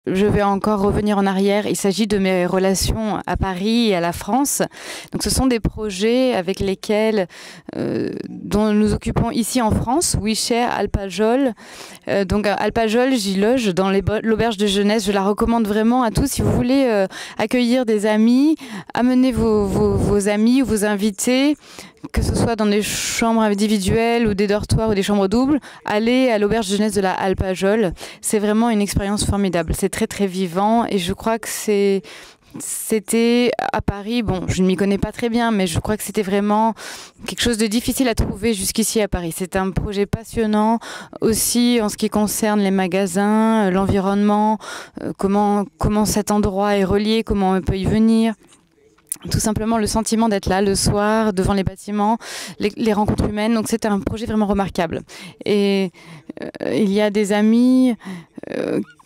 je vais encore revenir en arrière. Il s'agit de mes relations à Paris et à la France. Donc, ce sont des projets avec lesquels, dont nous occupons ici en France, WeShare, Alpajol. Donc, Alpajol, j'y loge dans l'auberge de jeunesse. Je la recommande vraiment à tous. Si vous voulez accueillir des amis, amenez vos amis ou vos invités, que ce soit dans des chambres individuelles ou des dortoirs ou des chambres doubles, allez à l'auberge de jeunesse de la Alpajol. C'est vraiment une expérience formidable. C'est très très vivant et je crois que c'était à Paris, bon, je ne m'y connais pas très bien, mais je crois que c'était vraiment quelque chose de difficile à trouver jusqu'ici à Paris. C'est un projet passionnant aussi en ce qui concerne les magasins, l'environnement, comment cet endroit est relié, comment on peut y venir. Tout simplement le sentiment d'être là le soir devant les bâtiments, les rencontres humaines. Donc c'est un projet vraiment remarquable. Et il y a des amis,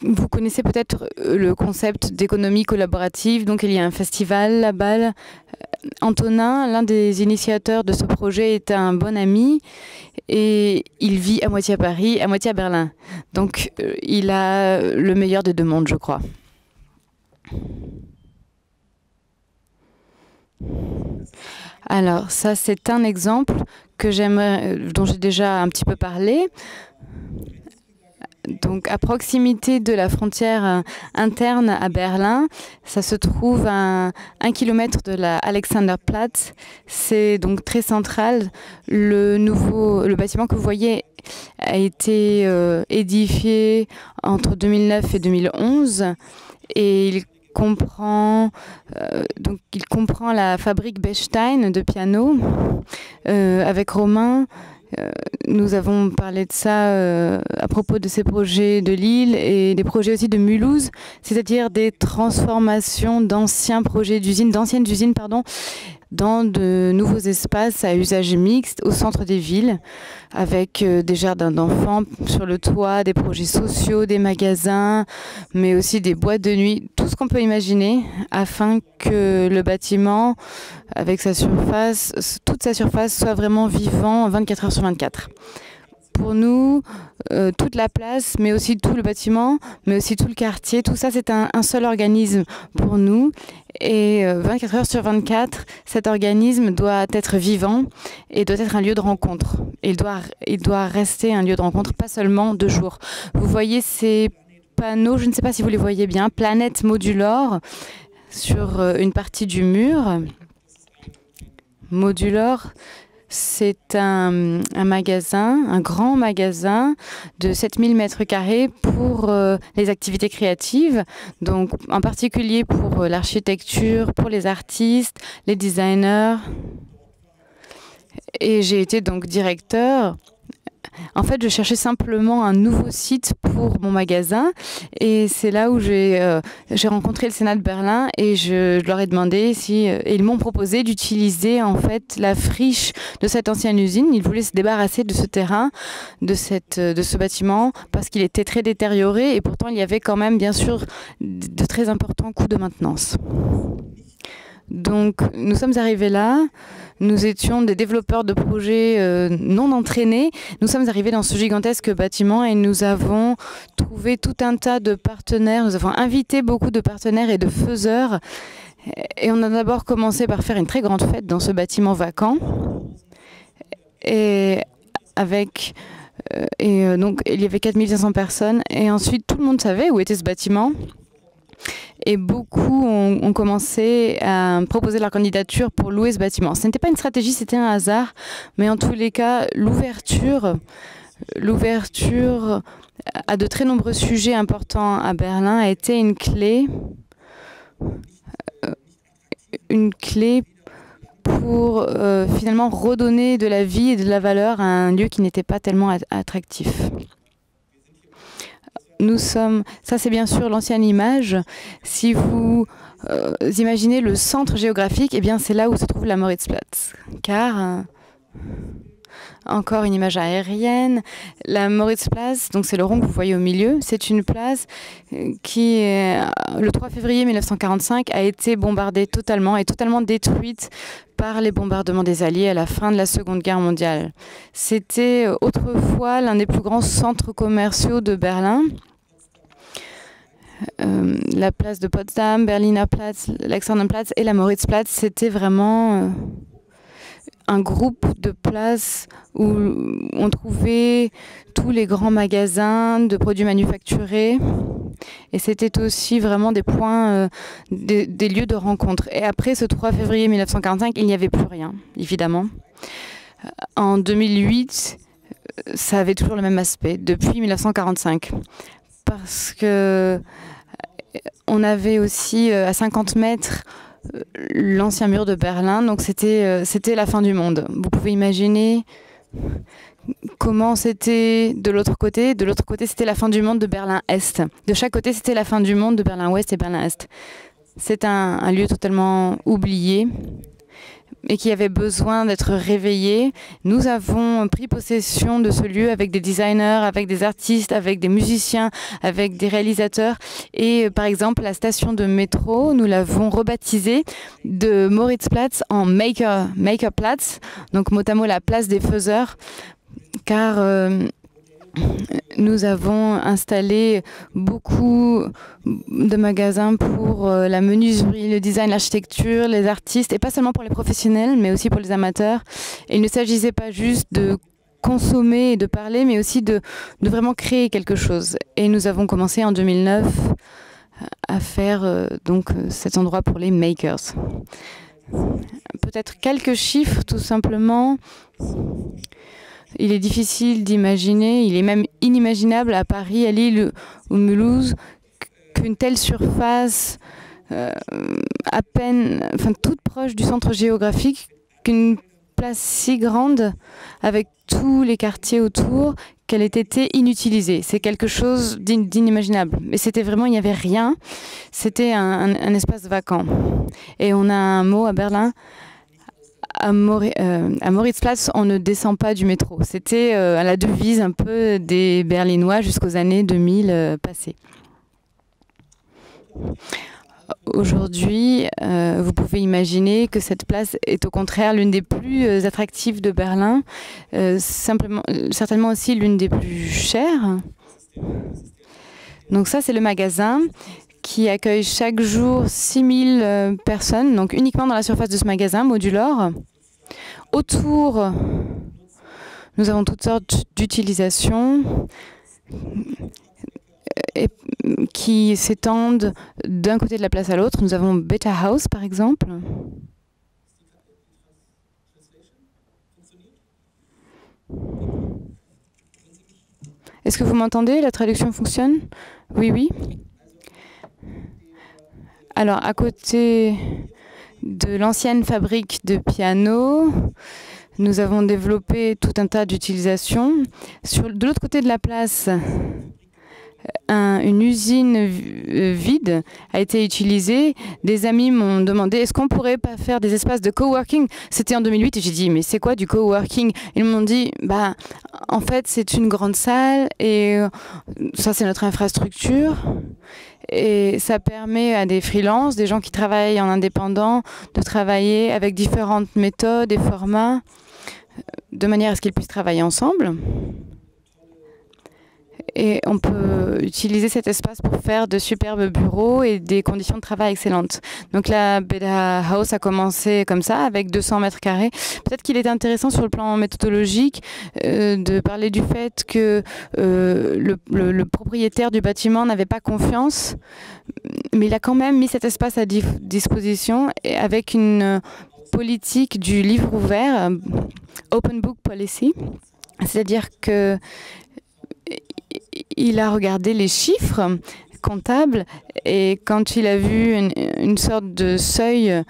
vous connaissez peut-être le concept d'économie collaborative. Donc il y a un festival là-bas. Antonin, l'un des initiateurs de ce projet, est un bon ami et il vit à moitié à Paris, à moitié à Berlin. Donc il a le meilleur des deux mondes, je crois. Alors, ça, c'est un exemple dont j'ai déjà un petit peu parlé. Donc, à proximité de la frontière interne à Berlin, ça se trouve à 1 kilomètre de la Alexanderplatz. C'est donc très central. Le bâtiment que vous voyez a été édifié entre 2009 et 2011 et il comprend la fabrique Bechstein de piano. Avec Romain, nous avons parlé de ça à propos de ces projets de Lille et des projets aussi de Mulhouse, c'est-à-dire des transformations d'anciennes usines, dans de nouveaux espaces à usage mixte au centre des villes, avec des jardins d'enfants sur le toit, des projets sociaux, des magasins, mais aussi des boîtes de nuit, tout ce qu'on peut imaginer, afin que le bâtiment, avec toute sa surface, soit vraiment vivant 24 heures sur 24. Pour nous, toute la place, mais aussi tout le bâtiment, mais aussi tout le quartier, tout ça, c'est un seul organisme pour nous. Et 24 heures sur 24, cet organisme doit être vivant et doit être un lieu de rencontre. Il doit rester un lieu de rencontre, pas seulement de jour. Vous voyez ces panneaux, je ne sais pas si vous les voyez bien, Planète Modulor, sur une partie du mur. Modulor, c'est un magasin, un grand magasin de 7000 mètres carrés pour les activités créatives, donc en particulier pour l'architecture, pour les artistes, les designers. Et j'ai été donc directeur. En fait, je cherchais simplement un nouveau site pour mon magasin et c'est là où j'ai rencontré le Sénat de Berlin et je leur ai demandé et ils m'ont proposé d'utiliser en fait la friche de cette ancienne usine. Ils voulaient se débarrasser de ce terrain, de ce bâtiment parce qu'il était très détérioré et pourtant il y avait quand même bien sûr de très importants coûts de maintenance. Donc nous sommes arrivés là, nous étions des développeurs de projets non entraînés. Nous sommes arrivés dans ce gigantesque bâtiment et nous avons trouvé tout un tas de partenaires. Nous avons invité beaucoup de partenaires et de faiseurs. Et on a d'abord commencé par faire une très grande fête dans ce bâtiment vacant. Et donc il y avait 4500 personnes. Et ensuite tout le monde savait où était ce bâtiment. Et beaucoup ont commencé à proposer leur candidature pour louer ce bâtiment. Ce n'était pas une stratégie, c'était un hasard. Mais en tous les cas, l'ouverture à de très nombreux sujets importants à Berlin a été une clé pour finalement redonner de la vie et de la valeur à un lieu qui n'était pas tellement attractif. Ça c'est bien sûr l'ancienne image. Si vous imaginez le centre géographique, eh bien c'est là où se trouve la Moritzplatz. Car, encore une image aérienne, la Moritzplatz, donc c'est le rond que vous voyez au milieu, c'est une place qui, le 3 février 1945, a été bombardée totalement et totalement détruite par les bombardements des Alliés à la fin de la Seconde Guerre mondiale. C'était autrefois l'un des plus grands centres commerciaux de Berlin. La place de Potsdam, Berliner Platz, Alexanderplatz et la Moritzplatz, c'était vraiment un groupe de places où on trouvait tous les grands magasins de produits manufacturés. Et c'était aussi vraiment des points, des lieux de rencontre. Et après ce 3 février 1945, il n'y avait plus rien, évidemment. En 2008, ça avait toujours le même aspect, depuis 1945. Parce que on avait aussi à 50 mètres l'ancien mur de Berlin, donc c'était la fin du monde. Vous pouvez imaginer comment c'était de l'autre côté. De l'autre côté, c'était la fin du monde de Berlin-Est. De chaque côté, c'était la fin du monde de Berlin-Ouest et Berlin-Est. C'est un lieu totalement oublié et qui avait besoin d'être réveillé. Nous avons pris possession de ce lieu avec des designers, avec des artistes, avec des musiciens, avec des réalisateurs. Et par exemple, la station de métro, nous l'avons rebaptisée de Moritzplatz en Makerplatz, donc mot à mot la place des faiseurs, car nous avons installé beaucoup de magasins pour la menuiserie, le design, l'architecture, les artistes, et pas seulement pour les professionnels, mais aussi pour les amateurs. Et il ne s'agissait pas juste de consommer et de parler, mais aussi de vraiment créer quelque chose. Et nous avons commencé en 2009 à faire donc cet endroit pour les makers. Peut-être quelques chiffres, tout simplement. Il est difficile d'imaginer, il est même inimaginable à Paris, à Lille ou Mulhouse, qu'une telle surface, à peine, enfin toute proche du centre géographique, qu'une place si grande, avec tous les quartiers autour, qu'elle ait été inutilisée. C'est quelque chose d'inimaginable. Mais c'était vraiment, il n'y avait rien. C'était un espace vacant. Et on a un mot à Berlin. À Moritzplatz, on ne descend pas du métro. C'était la devise un peu des Berlinois jusqu'aux années 2000 passées. Aujourd'hui, vous pouvez imaginer que cette place est au contraire l'une des plus attractives de Berlin, certainement aussi l'une des plus chères. Donc ça, c'est le magasin qui accueille chaque jour 6000 personnes, donc uniquement dans la surface de ce magasin, Modulor. Autour, nous avons toutes sortes d'utilisations qui s'étendent d'un côté de la place à l'autre. Nous avons Beta House, par exemple. Est-ce que vous m'entendez? La traduction fonctionne? Oui, oui. Alors, à côté de l'ancienne fabrique de pianos, nous avons développé tout un tas d'utilisations. De l'autre côté de la place, une usine vide a été utilisée. Des amis m'ont demandé est-ce qu'on pourrait pas faire des espaces de coworking. C'était en 2008 et j'ai dit mais c'est quoi du coworking? Ils m'ont dit bah en fait c'est une grande salle et ça c'est notre infrastructure et ça permet à des freelances, des gens qui travaillent en indépendant, de travailler avec différentes méthodes et formats de manière à ce qu'ils puissent travailler ensemble. Et on peut utiliser cet espace pour faire de superbes bureaux et des conditions de travail excellentes. Donc la Beta House a commencé comme ça, avec 200 mètres carrés. Peut-être qu'il est intéressant sur le plan méthodologique de parler du fait que le propriétaire du bâtiment n'avait pas confiance, mais il a quand même mis cet espace à disposition et avec une politique du livre ouvert, Open Book Policy, c'est-à-dire que il a regardé les chiffres comptables et quand il a vu une sorte de seuil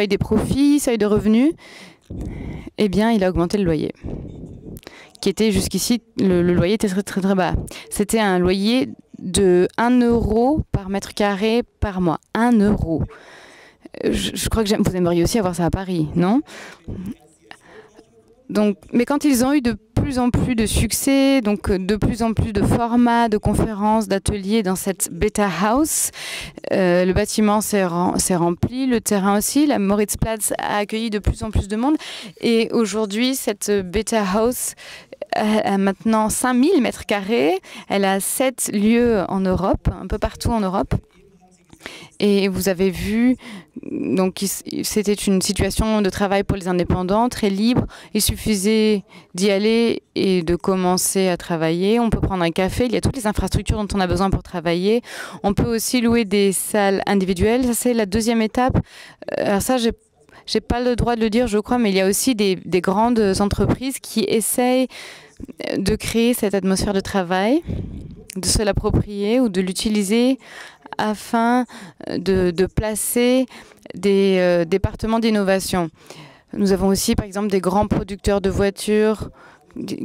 des profits, seuil de revenus, eh bien, il a augmenté le loyer, qui était jusqu'ici, le loyer était très, très, très bas. C'était un loyer de 1 euro par mètre carré par mois. 1 euro. Je crois que vous aimeriez aussi avoir ça à Paris, non ? Donc, mais quand ils ont eu de plus en plus de succès, donc de plus en plus de formats, de conférences, d'ateliers dans cette Beta House, le bâtiment s'est rempli, le terrain aussi, la Moritzplatz a accueilli de plus en plus de monde. Et aujourd'hui, cette Beta House Elle a maintenant 5000 mètres carrés. Elle a 7 lieux en Europe, un peu partout en Europe. Et vous avez vu, donc c'était une situation de travail pour les indépendants, très libre. Il suffisait d'y aller et de commencer à travailler. On peut prendre un café, il y a toutes les infrastructures dont on a besoin pour travailler. On peut aussi louer des salles individuelles. Ça, c'est la deuxième étape. Alors ça, j'ai pas le droit de le dire, je crois, mais il y a aussi des grandes entreprises qui essayent de créer cette atmosphère de travail, de se l'approprier ou de l'utiliser afin de placer des départements d'innovation. Nous avons aussi, par exemple, des grands producteurs de voitures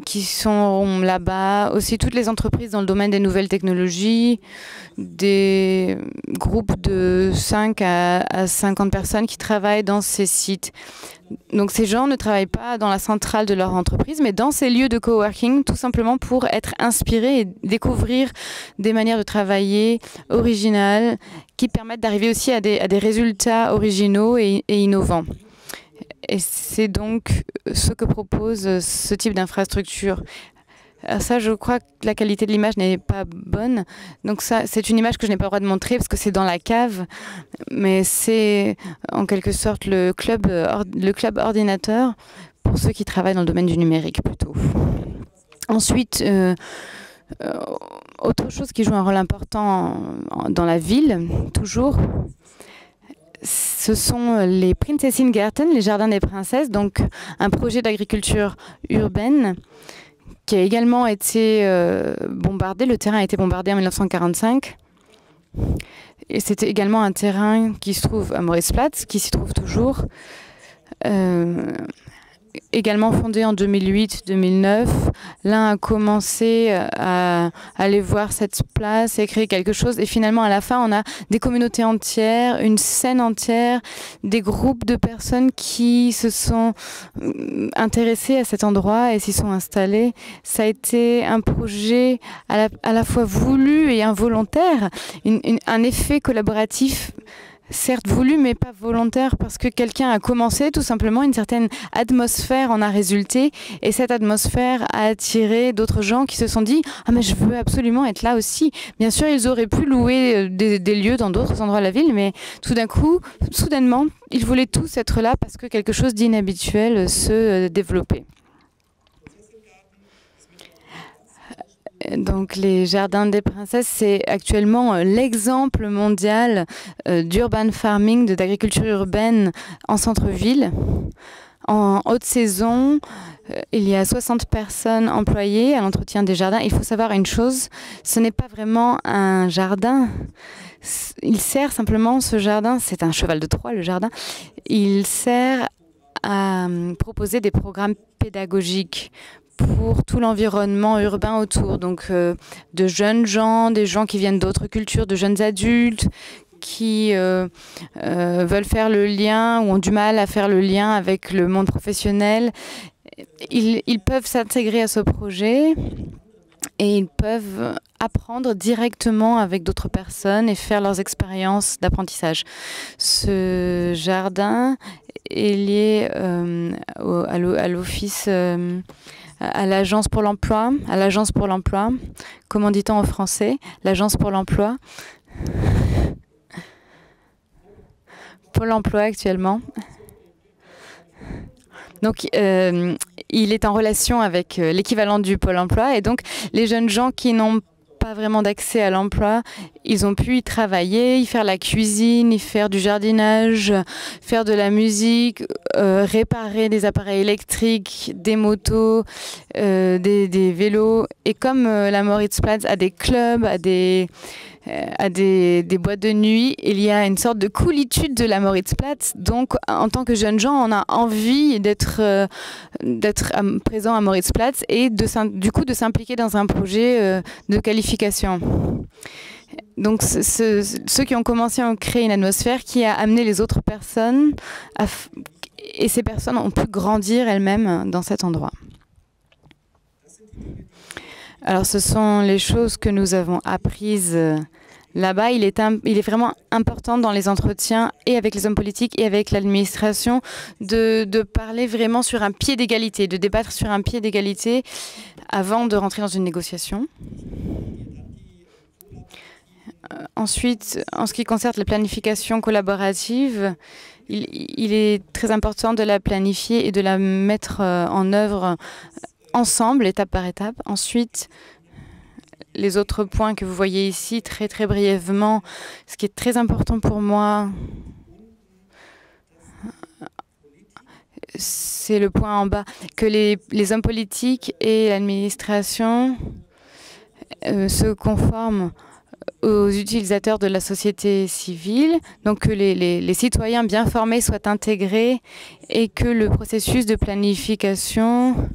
qui sont là-bas, aussi toutes les entreprises dans le domaine des nouvelles technologies, des groupes de 5 à 50 personnes qui travaillent dans ces sites. Donc ces gens ne travaillent pas dans la centrale de leur entreprise, mais dans ces lieux de coworking, tout simplement pour être inspirés et découvrir des manières de travailler originales qui permettent d'arriver aussi à des résultats originaux et innovants. Et c'est donc ce que propose ce type d'infrastructure. Ça, je crois que la qualité de l'image n'est pas bonne. Donc ça, c'est une image que je n'ai pas le droit de montrer parce que c'est dans la cave. Mais c'est en quelque sorte le club ordinateur pour ceux qui travaillent dans le domaine du numérique plutôt. Ensuite, autre chose qui joue un rôle important dans la ville, toujours, ce sont les Prinzessinnengärten, les jardins des princesses, donc un projet d'agriculture urbaine qui a également été bombardé. Le terrain a été bombardé en 1945. Et c'était également un terrain qui se trouve à Moritzplatz, qui s'y trouve toujours. Également fondé en 2008-2009. L'un a commencé à aller voir cette place et créer quelque chose. Et finalement, à la fin, on a des communautés entières, une scène entière, des groupes de personnes qui se sont intéressés à cet endroit et s'y sont installés. Ça a été un projet à la fois voulu et involontaire, un effet collaboratif certes voulu mais pas volontaire parce que quelqu'un a commencé tout simplement, une certaine atmosphère en a résulté et cette atmosphère a attiré d'autres gens qui se sont dit « Ah mais je veux absolument être là aussi ». Bien sûr, ils auraient pu louer des lieux dans d'autres endroits de la ville, mais tout d'un coup, soudainement, ils voulaient tous être là parce que quelque chose d'inhabituel se développait. Donc les jardins des princesses, c'est actuellement l'exemple mondial d'urban farming, d'agriculture urbaine en centre-ville. En haute saison, il y a 60 personnes employées à l'entretien des jardins. Il faut savoir une chose, ce n'est pas vraiment un jardin. Il sert simplement, ce jardin, c'est un cheval de Troie le jardin, il sert à proposer des programmes pédagogiques pour tout l'environnement urbain autour, donc de jeunes gens, des gens qui viennent d'autres cultures, de jeunes adultes qui veulent faire le lien ou ont du mal à faire le lien avec le monde professionnel. Ils peuvent s'intégrer à ce projet et ils peuvent apprendre directement avec d'autres personnes et faire leurs expériences d'apprentissage. Ce jardin est lié à l'office... à l'Agence pour l'emploi, comment dit-on en français? L'Agence pour l'emploi. Pôle emploi actuellement. Donc, il est en relation avec l'équivalent du Pôle emploi et donc les jeunes gens qui n'ont pas vraiment d'accès à l'emploi, ils ont pu y travailler, y faire la cuisine, y faire du jardinage, faire de la musique, réparer des appareils électriques, des motos, des vélos. Et comme la Moritzplatz a des clubs, a des boîtes de nuit, il y a une sorte de coolitude de la Moritzplatz. Donc, en tant que jeunes gens, on a envie d'être présent à Moritzplatz et du coup de s'impliquer dans un projet de qualification. Donc, ceux qui ont commencé ont créé une atmosphère qui a amené les autres personnes et ces personnes ont pu grandir elles-mêmes dans cet endroit. Alors, ce sont les choses que nous avons apprises Là-bas, il est vraiment important dans les entretiens et avec les hommes politiques et avec l'administration de parler vraiment sur un pied d'égalité, de débattre sur un pied d'égalité avant de rentrer dans une négociation. Ensuite, en ce qui concerne la planification collaborative, il est très important de la planifier et de la mettre en œuvre ensemble, étape par étape. Ensuite, les autres points que vous voyez ici, très très brièvement, ce qui est très important pour moi, c'est le point en bas, que les hommes politiques et l'administration se conforment aux utilisateurs de la société civile, donc que les citoyens bien formés soient intégrés et que le processus de planification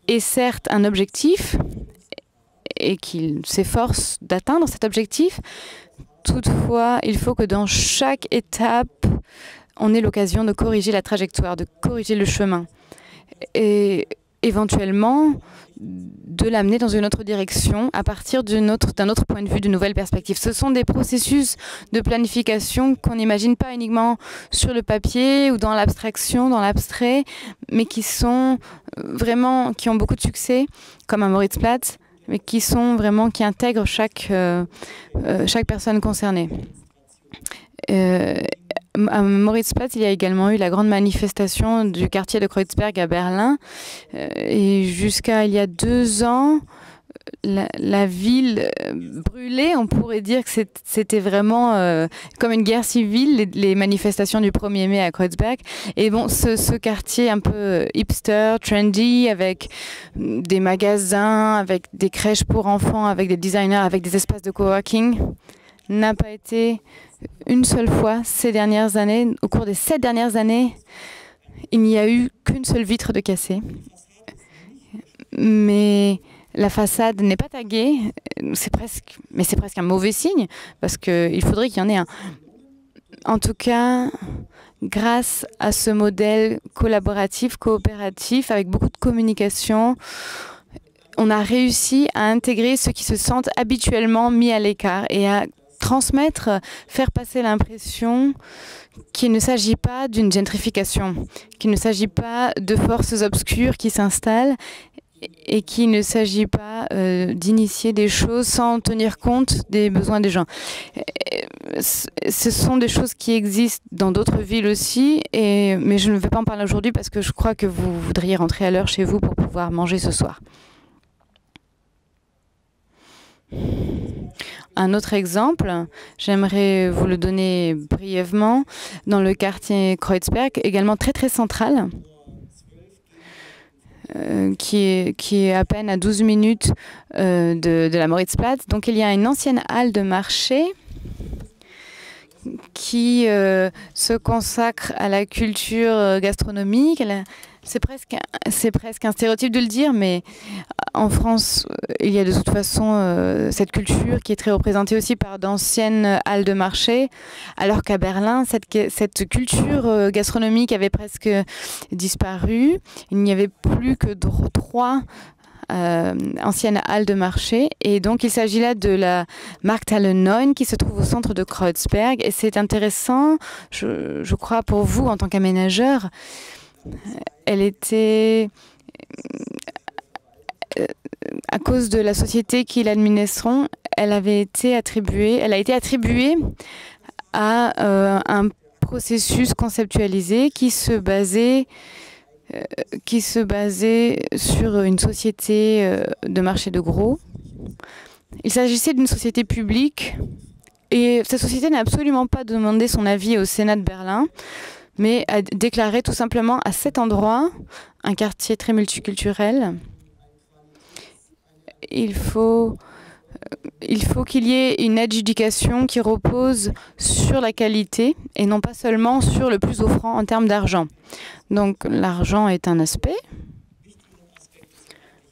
est certes un objectif et qu'il s'efforce d'atteindre cet objectif. Toutefois, il faut que dans chaque étape, on ait l'occasion de corriger la trajectoire, de corriger le chemin et éventuellement de l'amener dans une autre direction à partir d'un autre point de vue, de nouvelles perspectives. Ce sont des processus de planification qu'on n'imagine pas uniquement sur le papier ou dans l'abstraction, dans l'abstrait, mais qui sont vraiment, qui ont beaucoup de succès, comme à Moritzplatz, mais qui intègrent chaque personne concernée. À Moritzplatz, il y a également eu la grande manifestation du quartier de Kreuzberg à Berlin. Et jusqu'à il y a 2 ans, la ville brûlait. On pourrait dire que c'était vraiment comme une guerre civile, les manifestations du 1er mai à Kreuzberg. Et bon, ce quartier un peu hipster, trendy, avec des magasins, avec des crèches pour enfants, avec des designers, avec des espaces de coworking, n'a pas été une seule fois ces dernières années, au cours des 7 dernières années, il n'y a eu qu'une seule vitre de cassée. Mais la façade n'est pas taguée, mais c'est presque un mauvais signe, parce qu'il faudrait qu'il y en ait un. En tout cas, grâce à ce modèle collaboratif, coopératif, avec beaucoup de communication, on a réussi à intégrer ceux qui se sentent habituellement mis à l'écart et à transmettre, faire passer l'impression qu'il ne s'agit pas d'une gentrification, qu'il ne s'agit pas de forces obscures qui s'installent et qu'il ne s'agit pas d'initier des choses sans tenir compte des besoins des gens. Ce sont des choses qui existent dans d'autres villes aussi, mais je ne vais pas en parler aujourd'hui parce que je crois que vous voudriez rentrer à l'heure chez vous pour pouvoir manger ce soir. Un autre exemple, j'aimerais vous le donner brièvement, dans le quartier Kreuzberg, également très très central, qui est à peine à 12 minutes de la Moritzplatz. Donc il y a une ancienne halle de marché qui se consacre à la culture gastronomique. C'est presque un stéréotype de le dire, mais en France, il y a de toute façon cette culture qui est très représentée aussi par d'anciennes halles de marché, alors qu'à Berlin, cette culture gastronomique avait presque disparu. Il n'y avait plus que 3 anciennes halles de marché. Et donc, il s'agit là de la Markthalle 9 qui se trouve au centre de Kreuzberg. Et c'est intéressant, je crois, pour vous en tant qu'aménageur. Elle était, à cause de la société qui l'administreront, elle a été attribuée à un processus conceptualisé qui se basait sur une société de marché de gros. Il s'agissait d'une société publique et cette société n'a absolument pas demandé son avis au Sénat de Berlin, mais a déclaré tout simplement à cet endroit, un quartier très multiculturel, il faut qu'il y ait une adjudication qui repose sur la qualité et non pas seulement sur le plus offrant en termes d'argent. Donc l'argent est un aspect,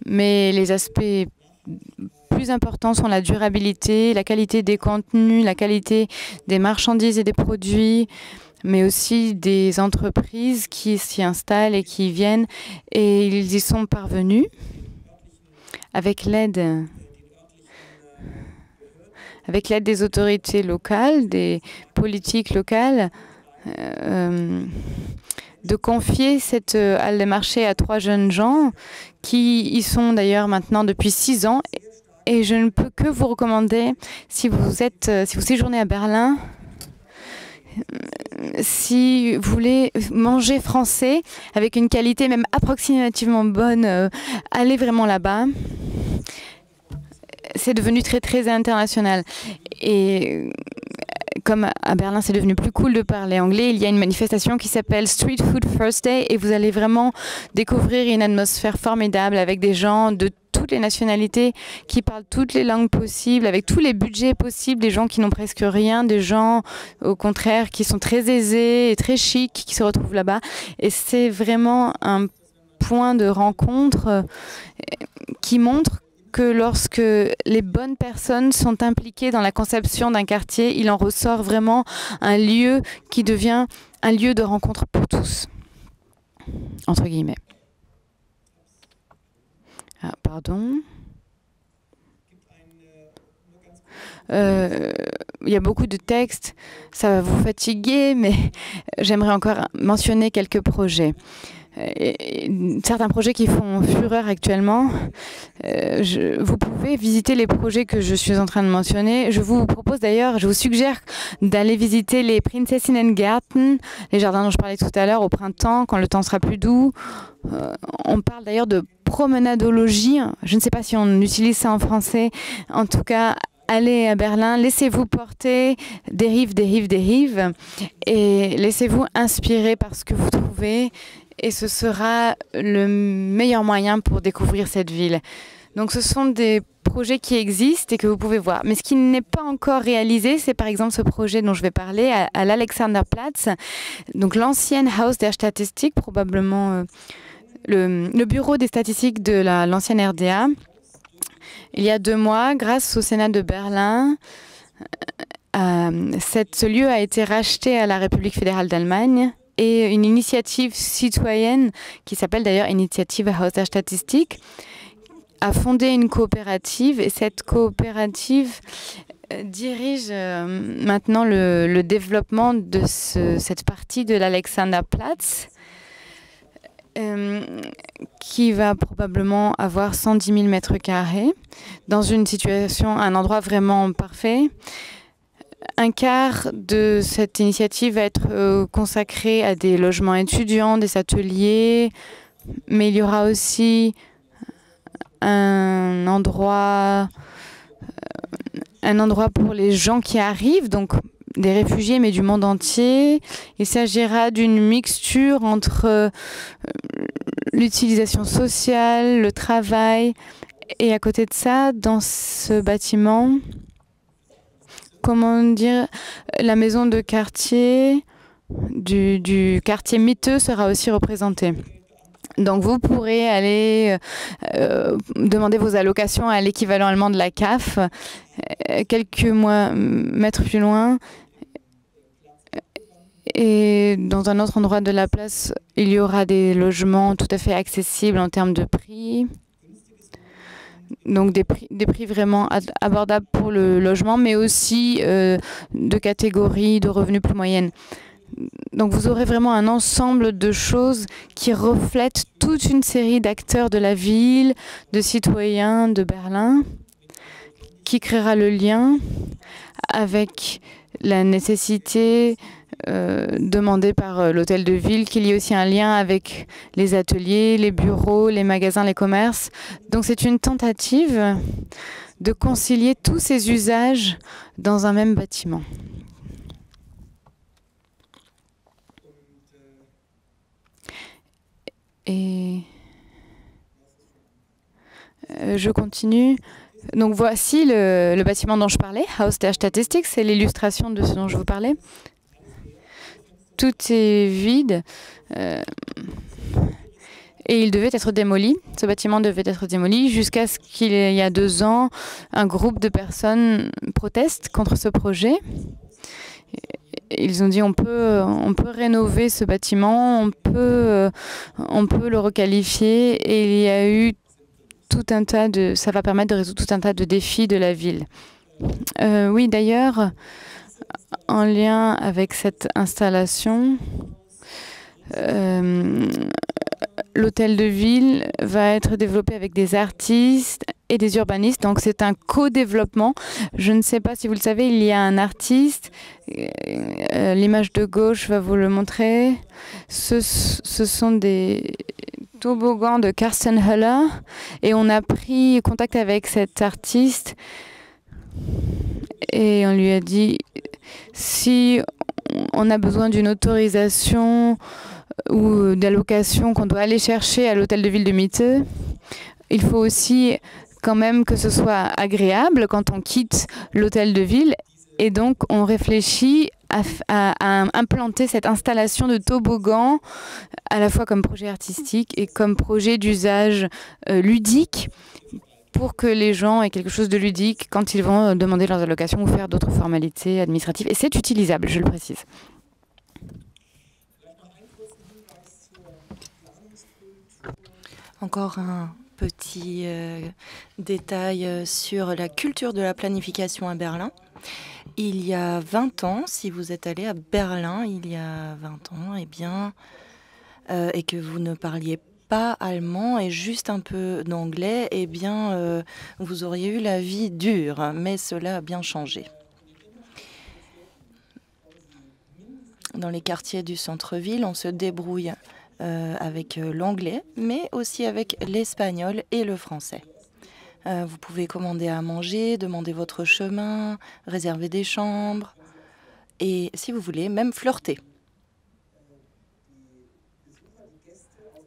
mais les aspects plus importants sont la durabilité, la qualité des contenus, la qualité des marchandises et des produits, mais aussi des entreprises qui s'y installent et qui viennent, et ils y sont parvenus avec l'aide avec l'aide des autorités locales, des politiques locales, de confier cette halle des marchés à 3 jeunes gens qui y sont d'ailleurs maintenant depuis 6 ans. Et je ne peux que vous recommander, si vous séjournez à Berlin, si vous voulez manger français avec une qualité même approximativement bonne, allez vraiment là-bas. C'est devenu très très international. Et comme à Berlin, c'est devenu plus cool de parler anglais, il y a une manifestation qui s'appelle Street Food First Day et vous allez vraiment découvrir une atmosphère formidable avec des gens de toutes les nationalités qui parlent toutes les langues possibles, avec tous les budgets possibles, des gens qui n'ont presque rien, des gens au contraire qui sont très aisés et très chics qui se retrouvent là-bas. Et c'est vraiment un point de rencontre qui montre que lorsque les bonnes personnes sont impliquées dans la conception d'un quartier, il en ressort vraiment un lieu qui devient un lieu de rencontre pour tous, entre guillemets. Ah, pardon. Il y a beaucoup de textes, ça va vous fatiguer, mais j'aimerais encore mentionner quelques projets. Certains projets qui font fureur actuellement. Vous pouvez visiter les projets que je suis en train de mentionner. Je vous propose d'ailleurs, je vous suggère d'aller visiter les Prinzessinnengarten, les jardins dont je parlais tout à l'heure au printemps, quand le temps sera plus doux. On parle d'ailleurs de promenadologie. Je ne sais pas si on utilise ça en français. En tout cas, allez à Berlin, laissez-vous porter des rives, et laissez-vous inspirer par ce que vous trouvez. Et ce sera le meilleur moyen pour découvrir cette ville. Donc ce sont des projets qui existent et que vous pouvez voir. Mais ce qui n'est pas encore réalisé, c'est par exemple ce projet dont je vais parler à l'Alexanderplatz. Donc l'ancienne Haus der Statistik, probablement le bureau des statistiques de l'ancienne RDA. Il y a 2 mois, grâce au Sénat de Berlin, ce lieu a été racheté à la République fédérale d'Allemagne. Et une initiative citoyenne, qui s'appelle d'ailleurs Initiative Haus der Statistik, a fondé une coopérative. Et cette coopérative dirige maintenant le développement de cette partie de l'Alexanderplatz, qui va probablement avoir 110 000 mètres carrés, dans une situation, un endroit vraiment parfait. Un quart de cette initiative va être consacré à des logements étudiants, des ateliers, mais il y aura aussi un endroit pour les gens qui arrivent, donc des réfugiés, mais du monde entier. Il s'agira d'une mixture entre l'utilisation sociale, le travail, et à côté de ça, dans ce bâtiment, comment dire, la maison de quartier du quartier miteux sera aussi représentée. Donc vous pourrez aller demander vos allocations à l'équivalent allemand de la CAF, quelques mètres plus loin. Et dans un autre endroit de la place, il y aura des logements tout à fait accessibles en termes de prix. Donc des prix vraiment abordables pour le logement, mais aussi de catégories de revenus plus moyennes. Donc vous aurez vraiment un ensemble de choses qui reflètent toute une série d'acteurs de la ville, de citoyens de Berlin, qui créera le lien avec la nécessité demandée par l'hôtel de ville, qu'il y ait aussi un lien avec les ateliers, les bureaux, les magasins, les commerces. Donc c'est une tentative de concilier tous ces usages dans un même bâtiment. Et je continue. Donc voici le bâtiment dont je parlais, Haus der Statistik, c'est l'illustration de ce dont je vous parlais. Tout est vide et il devait être démoli. Ce bâtiment devait être démoli jusqu'à ce qu'il y a 2 ans, un groupe de personnes proteste contre ce projet. Ils ont dit on peut rénover ce bâtiment, on peut le requalifier, et il y a eu tout un tas de, ça va permettre de résoudre tout un tas de défis de la ville. Oui, d'ailleurs, en lien avec cette installation, l'hôtel de ville va être développé avec des artistes et des urbanistes. Donc c'est un co-développement. Je ne sais pas si vous le savez, il y a un artiste. L'image de gauche va vous le montrer. Ce sont des toboggans de Karsten Höller. Et on a pris contact avec cet artiste. Et on lui a dit, si on a besoin d'une autorisation ou d'allocation qu'on doit aller chercher à l'hôtel de ville de Mitte, il faut aussi quand même que ce soit agréable quand on quitte l'hôtel de ville. Et donc, on réfléchit à implanter cette installation de toboggan à la fois comme projet artistique et comme projet d'usage ludique pour que les gens aient quelque chose de ludique quand ils vont demander leurs allocations ou faire d'autres formalités administratives. Et c'est utilisable, je le précise. Encore un petit détail sur la culture de la planification à Berlin. Il y a 20 ans, si vous êtes allé à Berlin il y a 20 ans, eh bien, et que vous ne parliez pas allemand et juste un peu d'anglais, eh bien, vous auriez eu la vie dure, mais cela a bien changé. Dans les quartiers du centre-ville, on se débrouille avec l'anglais, mais aussi avec l'espagnol et le français. Vous pouvez commander à manger, demander votre chemin, réserver des chambres et, si vous voulez, même flirter.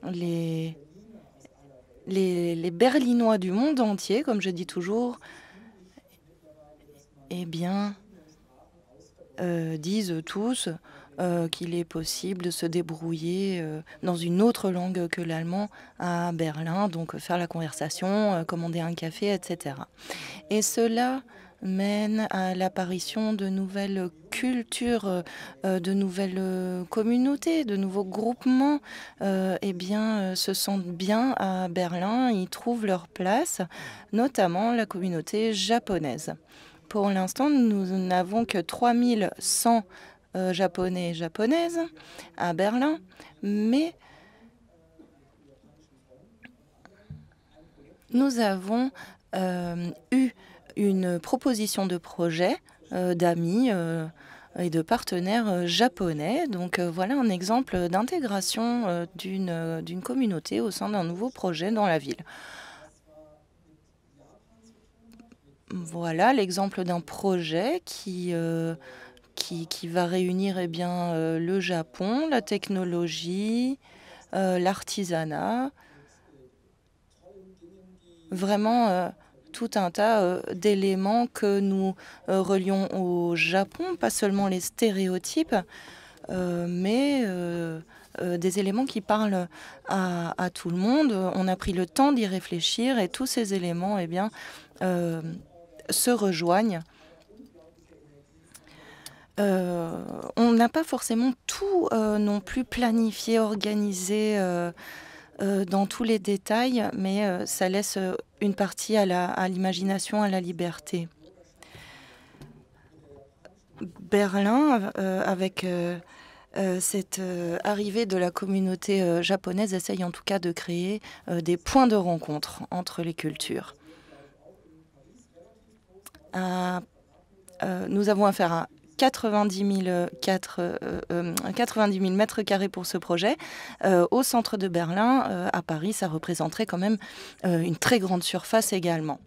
Les Berlinois du monde entier, comme je dis toujours, eh bien, disent tous qu'il est possible de se débrouiller dans une autre langue que l'allemand à Berlin, donc faire la conversation, commander un café, etc. Et cela mène à l'apparition de nouvelles cultures, de nouvelles communautés, de nouveaux groupements, eh bien, se sentent bien à Berlin, ils trouvent leur place, notamment la communauté japonaise. Pour l'instant, nous n'avons que 3100 Japonais et Japonaises à Berlin, mais nous avons eu une proposition de projet d'amis et de partenaires japonais. Donc voilà un exemple d'intégration d'une communauté au sein d'un nouveau projet dans la ville. Voilà l'exemple d'un projet qui va réunir eh bien, le Japon, la technologie, l'artisanat, vraiment tout un tas d'éléments que nous relions au Japon, pas seulement les stéréotypes, mais des éléments qui parlent à tout le monde. On a pris le temps d'y réfléchir et tous ces éléments eh bien, se rejoignent. On n'a pas forcément tout non plus planifié, organisé dans tous les détails, mais ça laisse une partie à l'imagination, à la liberté. Berlin, avec cette arrivée de la communauté japonaise, essaye en tout cas de créer des points de rencontre entre les cultures. Nous avons affaire à 90 000 mètres carrés pour ce projet. Au centre de Berlin, à Paris, ça représenterait quand même une très grande surface également.